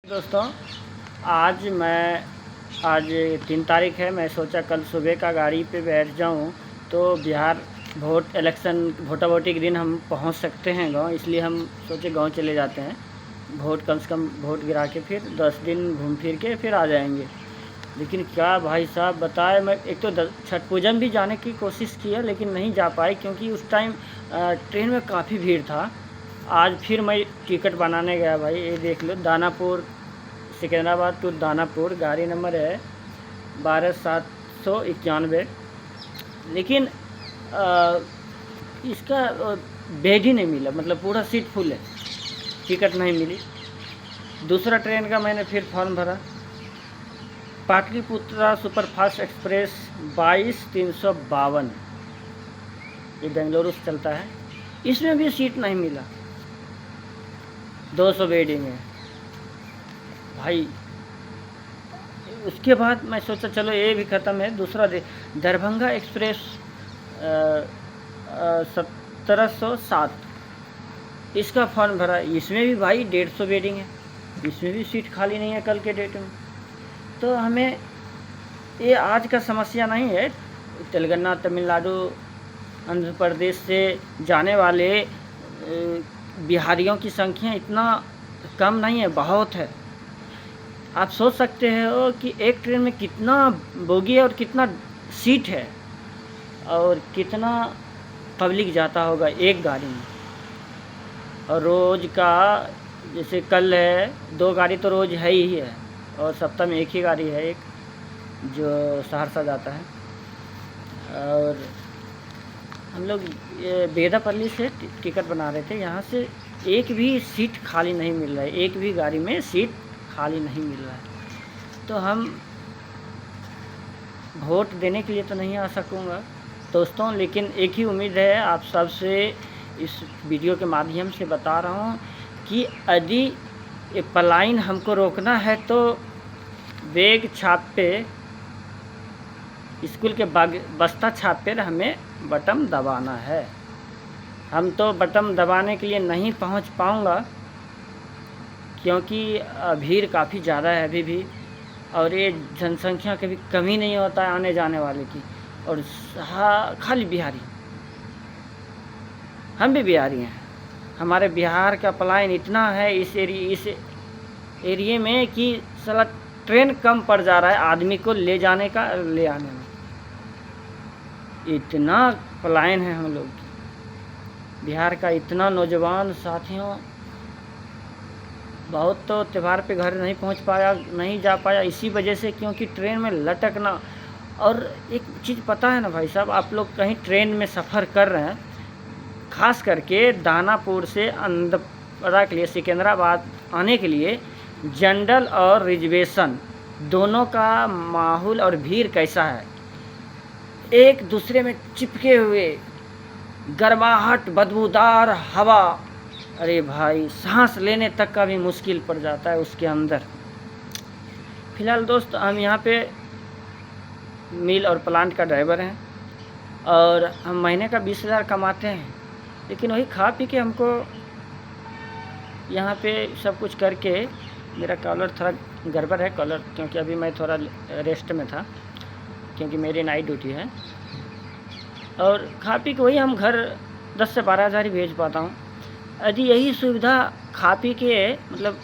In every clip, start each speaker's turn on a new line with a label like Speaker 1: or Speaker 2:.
Speaker 1: दोस्तों, आज 3 तारीख है। मैं सोचा कल सुबह का गाड़ी पे बैठ जाऊं तो बिहार वोटा वोटी के दिन हम पहुंच सकते हैं गांव, इसलिए हम सोचे गांव चले जाते हैं। वोट कम से कम वोट गिरा के फिर 10 दिन घूम फिर के फिर आ जाएंगे। लेकिन क्या भाई साहब बताए, मैं एक तो छठ पूजन भी जाने की कोशिश किया लेकिन नहीं जा पाए क्योंकि उस टाइम ट्रेन में काफ़ी भीड़ था। आज फिर मैं टिकट बनाने गया भाई, ये देख लो, दानापुर सिकंदराबाद टू दानापुर, गाड़ी नंबर है 12791। लेकिन इसका बेड ही नहीं मिला, मतलब पूरा सीट फुल है, टिकट नहीं मिली। दूसरा ट्रेन का मैंने फिर फॉर्म भरा, पाटलिपुत्रा सुपरफास्ट एक्सप्रेस 22352, ये बेंगलुरु से चलता है। इसमें भी सीट नहीं मिला, 200 वेटिंग है भाई। उसके बाद मैं सोचा चलो ये भी ख़त्म है। दूसरा दरभंगा एक्सप्रेस 1707, इसका फॉर्म भरा, इसमें भी भाई 150 वेटिंग है, इसमें भी सीट खाली नहीं है कल के डेट में। तो हमें ये आज का समस्या नहीं है, तेलंगाना, तमिलनाडु, आंध्र प्रदेश से जाने वाले बिहारियों की संख्या इतना कम नहीं है, बहुत है। आप सोच सकते हो कि एक ट्रेन में कितना बोगी है और कितना सीट है और कितना पब्लिक जाता होगा एक गाड़ी में। और रोज़ का जैसे कल है, 2 गाड़ी तो रोज़ है ही है, और सप्ताह में एक ही गाड़ी है, एक जो सहरसा जाता है। और हम लोग ये बेदापल्ली से टिकट बना रहे थे, यहाँ से एक भी सीट खाली नहीं मिल रहा है, एक भी गाड़ी में सीट खाली नहीं मिल रहा है। तो हम वोट देने के लिए तो नहीं आ सकूँगा दोस्तों, लेकिन एक ही उम्मीद है आप सबसे इस वीडियो के माध्यम से बता रहा हूँ कि यदि ये पलायन हमको रोकना है तो बैग छाप पे, स्कूल के बस्ता छाप पर हमें बटन दबाना है। हम तो बटन दबाने के लिए नहीं पहुंच पाऊंगा क्योंकि भीड़ काफ़ी ज़्यादा है अभी भी, और ये जनसंख्या कभी कमी नहीं होता है आने जाने वाले की। और खाली बिहारी, हम भी बिहारी हैं, हमारे बिहार का पलायन इतना है इस एरिए में कि साला ट्रेन कम पड़ जा रहा है आदमी को ले जाने का, ले आने में इतना पलायन है हम लोग की। बिहार का इतना नौजवान साथियों, बहुत तो त्यौहार पे घर नहीं पहुंच पाया, नहीं जा पाया इसी वजह से, क्योंकि ट्रेन में लटकना। और एक चीज़ पता है ना भाई साहब, आप लोग कहीं ट्रेन में सफ़र कर रहे हैं, ख़ास करके दानापुर से अंदरा के लिए सिकंदराबाद आने के लिए जनरल और रिजर्वेशन दोनों का माहौल और भीड़ कैसा है, एक दूसरे में चिपके हुए, गर्माहट, बदबूदार हवा, अरे भाई सांस लेने तक का भी मुश्किल पड़ जाता है उसके अंदर। फ़िलहाल दोस्त, हम यहाँ पे मिल और प्लांट का ड्राइवर हैं और हम महीने का 20,000 कमाते हैं, लेकिन वही खा पी के हमको यहाँ पे सब कुछ करके, मेरा कॉलर थोड़ा गड़बड़ है कॉलर, क्योंकि अभी मैं थोड़ा रेस्ट में था क्योंकि मेरी नाइट ड्यूटी है, और खा पी के वही हम घर 10 से 12 हज़ार ही भेज पाता हूँ। यदि यही सुविधा खा पी के मतलब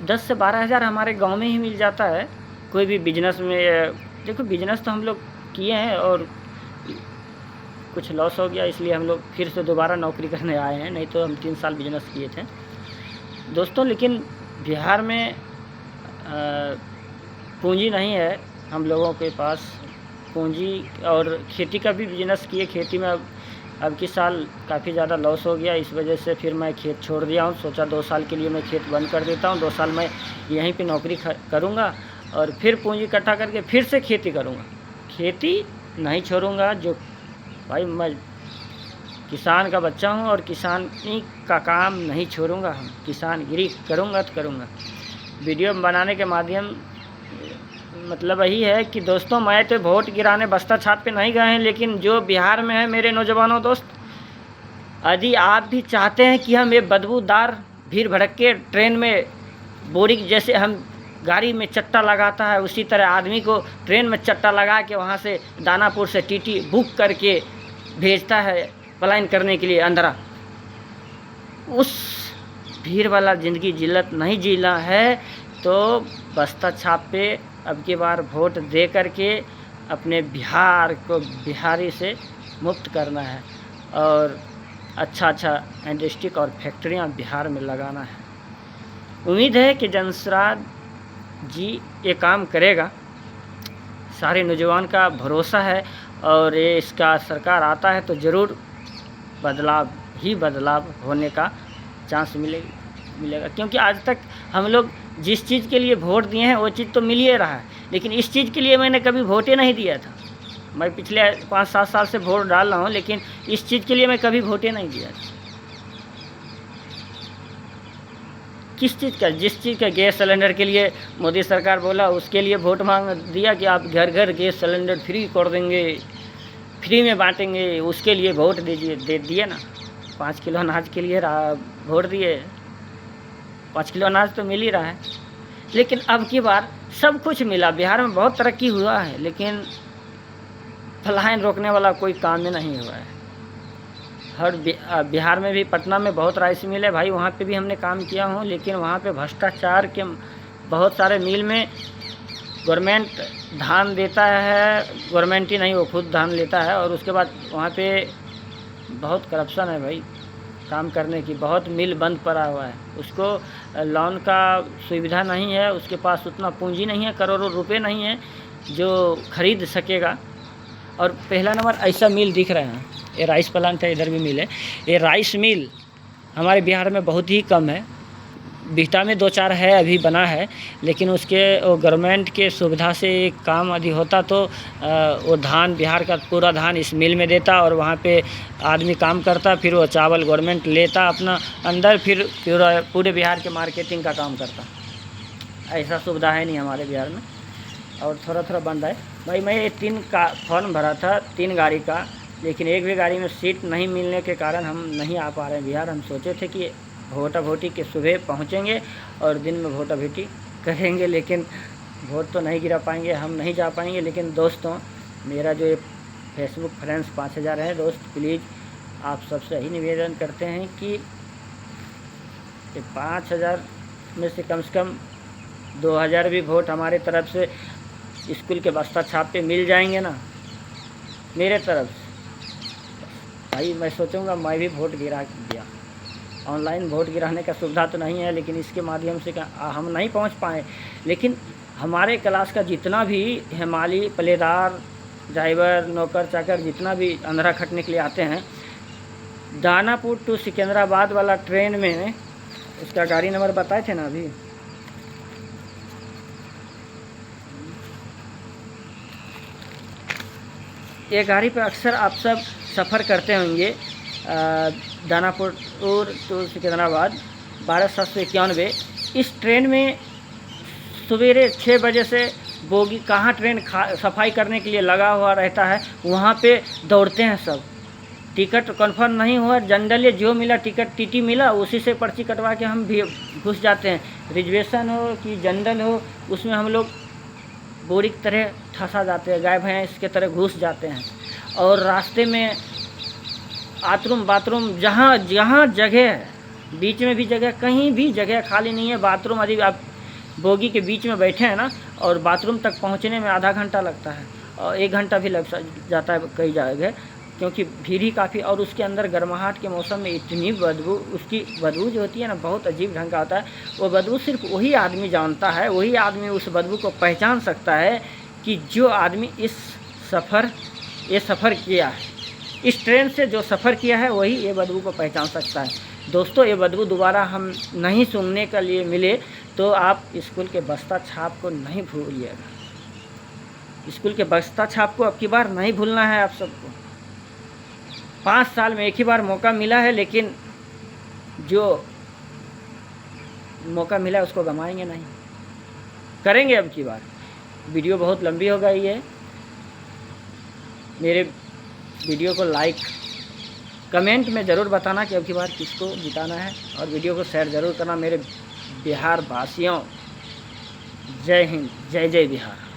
Speaker 1: 10 से 12 हज़ार हमारे गांव में ही मिल जाता है, कोई भी बिजनेस में, देखो बिजनेस तो हम लोग किए हैं और कुछ लॉस हो गया, इसलिए हम लोग फिर से दोबारा नौकरी करने आए हैं, नहीं तो हम 3 साल बिजनेस किए थे दोस्तों। लेकिन बिहार में पूंजी नहीं है हम लोगों के पास, पूंजी, और खेती का भी बिजनेस किए, खेती में अब की साल काफ़ी ज़्यादा लॉस हो गया, इस वजह से फिर मैं खेत छोड़ दिया हूँ। सोचा 2 साल के लिए मैं खेत बंद कर देता हूँ, 2 साल मैं यहीं पे नौकरी करूँगा और फिर पूंजी इकट्ठा करके फिर से खेती करूँगा। खेती नहीं छोड़ूँगा, जो भाई मैं किसान का बच्चा हूँ और किसानी का काम नहीं छोड़ूँगा, हम किसानगिरी करूँगा तो करूँगा। वीडियो बनाने के माध्यम मतलब यही है कि दोस्तों, मैं तो वोट गिराने बस्ता छाप पे नहीं गए हैं, लेकिन जो बिहार में है मेरे नौजवानों दोस्त, यदि आप भी चाहते हैं कि हम ये बदबूदार भीड़ भड़क के ट्रेन में बोरिंग जैसे हम गाड़ी में चट्टा लगाता है, उसी तरह आदमी को ट्रेन में चट्टा लगा के वहाँ से दानापुर से टीटी बुक करके भेजता है पलायन करने के लिए आंध्रा। उस भीड़ वाला ज़िंदगी जिल्लत नहीं जीना है तो बस्ता छाप पे अब की बार वोट दे करके अपने बिहार को बिहारी से मुक्त करना है और अच्छा इंडस्ट्री और फैक्ट्रियां बिहार में लगाना है। उम्मीद है कि जनसराज जी ये काम करेगा, सारे नौजवान का भरोसा है और ये इसका सरकार आता है तो ज़रूर बदलाव होने का चांस मिलेगा, क्योंकि आज तक हम लोग जिस चीज़ के लिए वोट दिए हैं वो चीज़ तो मिल ही रहा है, लेकिन इस चीज़ के लिए मैंने कभी वोट ही नहीं दिया था। मैं पिछले 5-7 साल से वोट डाल रहा हूँ, लेकिन इस चीज़ के लिए मैं कभी वोट ही नहीं दिया था। किस चीज़ का? जिस चीज़ का गैस सिलेंडर के लिए मोदी सरकार बोला उसके लिए वोट मांग दिया कि आप घर घर गैस सिलेंडर फ्री कर देंगे, फ्री में बांटेंगे, उसके लिए वोट दीजिए। दे दिए ना। 5 किलो अनाज के लिए वोट दिए, 5 किलो अनाज तो मिल ही रहा है। लेकिन अब की बार सब कुछ मिला, बिहार में बहुत तरक्की हुआ है, लेकिन पलायन रोकने वाला कोई काम ही नहीं हुआ है। हर बिहार में भी पटना में बहुत राइस मिल है भाई, वहाँ पे भी हमने काम किया हूँ, लेकिन वहाँ पे भ्रष्टाचार के बहुत सारे मिल में गवर्नमेंट धान देता है, गवर्नमेंट ही नहीं वो खुद धान लेता है, और उसके बाद वहाँ पे बहुत करप्शन है भाई काम करने की। बहुत मिल बंद पड़ा हुआ है, उसको लोन का सुविधा नहीं है, उसके पास उतना पूंजी नहीं है, करोड़ों रुपए नहीं है जो खरीद सकेगा। और पहला नंबर ऐसा मिल दिख रहे हैं, ये राइस प्लांट है, इधर भी मिल है। ये राइस मिल हमारे बिहार में बहुत ही कम है, बिहटा में 2-4 है अभी बना है, लेकिन उसके गवर्नमेंट के सुविधा से काम यदि होता तो वो धान बिहार का पूरा धान इस मिल में देता और वहाँ पे आदमी काम करता, फिर वो चावल गवर्नमेंट लेता अपना अंदर, फिर पूरे बिहार के मार्केटिंग का काम करता। ऐसा सुविधा है नहीं हमारे बिहार में, और थोड़ा बंद है भाई। मैं ये 3 का फॉर्म भरा था, 3 गाड़ी का, लेकिन एक भी गाड़ी में सीट नहीं मिलने के कारण हम नहीं आ पा रहे हैं बिहार। हम सोचे थे कि वोटा वोटी के सुबह पहुंचेंगे और दिन में वोटा वोटी करेंगे, लेकिन वोट तो नहीं गिरा पाएंगे, हम नहीं जा पाएंगे। लेकिन दोस्तों, मेरा जो फेसबुक फ्रेंड्स 5000 है दोस्त, प्लीज़ आप सबसे यही निवेदन करते हैं कि 5000 में से कम 2000 भी वोट हमारे तरफ से स्कूल के बस्ता छाप पे मिल जाएंगे ना मेरे तरफ से, भाई मैं सोचूंगा मैं भी वोट गिरा दिया। ऑनलाइन वोट गिराने का सुविधा तो नहीं है, लेकिन इसके माध्यम से हम नहीं पहुंच पाए। लेकिन हमारे क्लास का जितना भी हिमाली पलेदार ड्राइवर नौकर चाकर जितना भी आंध्रा खटने के लिए आते हैं, दानापुर टू सिकंदराबाद वाला ट्रेन में, उसका गाड़ी नंबर बताए थे ना अभी, ये गाड़ी पे अक्सर आप सब सफ़र करते होंगे। दानापुर टू सिकंदराबाद 1291। इस ट्रेन में सवेरे 6 बजे से बोगी कहाँ ट्रेन सफाई करने के लिए लगा हुआ रहता है, वहाँ पे दौड़ते हैं सब। टिकट कंफर्म नहीं हुआ, जनरल जो मिला टिकट टीटी मिला, उसी से पर्ची कटवा के हम भी घुस जाते हैं। रिजर्वेशन हो कि जनरल हो, उसमें हम लोग बोरी की तरह ठसा जाते हैं, गाय भैंस की तरह घुस जाते हैं। और रास्ते में बाथरूम जहाँ जगह है, बीच में भी जगह, कहीं भी जगह खाली नहीं है बाथरूम। यदि आप बोगी के बीच में बैठे हैं ना, और बाथरूम तक पहुँचने में आधा घंटा लगता है और 1 घंटा भी लग जाता है कई जगह, क्योंकि भीड़ ही काफ़ी। और उसके अंदर गर्माहट के मौसम में इतनी बदबू, उसकी बदबू जो होती है ना, बहुत अजीब ढंग का होता है। वो बदबू सिर्फ वही आदमी जानता है, वही आदमी उस बदबू को पहचान सकता है कि जो आदमी ये सफ़र किया है, इस ट्रेन से जो सफ़र किया है, वही ये बदबू को पहचान सकता है। दोस्तों, ये बदबू दोबारा हम नहीं सुनने के लिए मिले तो आप स्कूल के बस्ता छाप को नहीं भूलिएगा। स्कूल के बस्ता छाप को अब की बार नहीं भूलना है आप सबको। 5 साल में एक ही बार मौका मिला है, लेकिन जो मौका मिला उसको गंवाएंगे नहीं, करेंगे अब की बार। वीडियो बहुत लंबी हो गई है, मेरे वीडियो को लाइक कमेंट में ज़रूर बताना कि अब की बार किसको जिताना है, और वीडियो को शेयर ज़रूर करना। मेरे बिहार वासियों, जय हिंद, जय जय बिहार।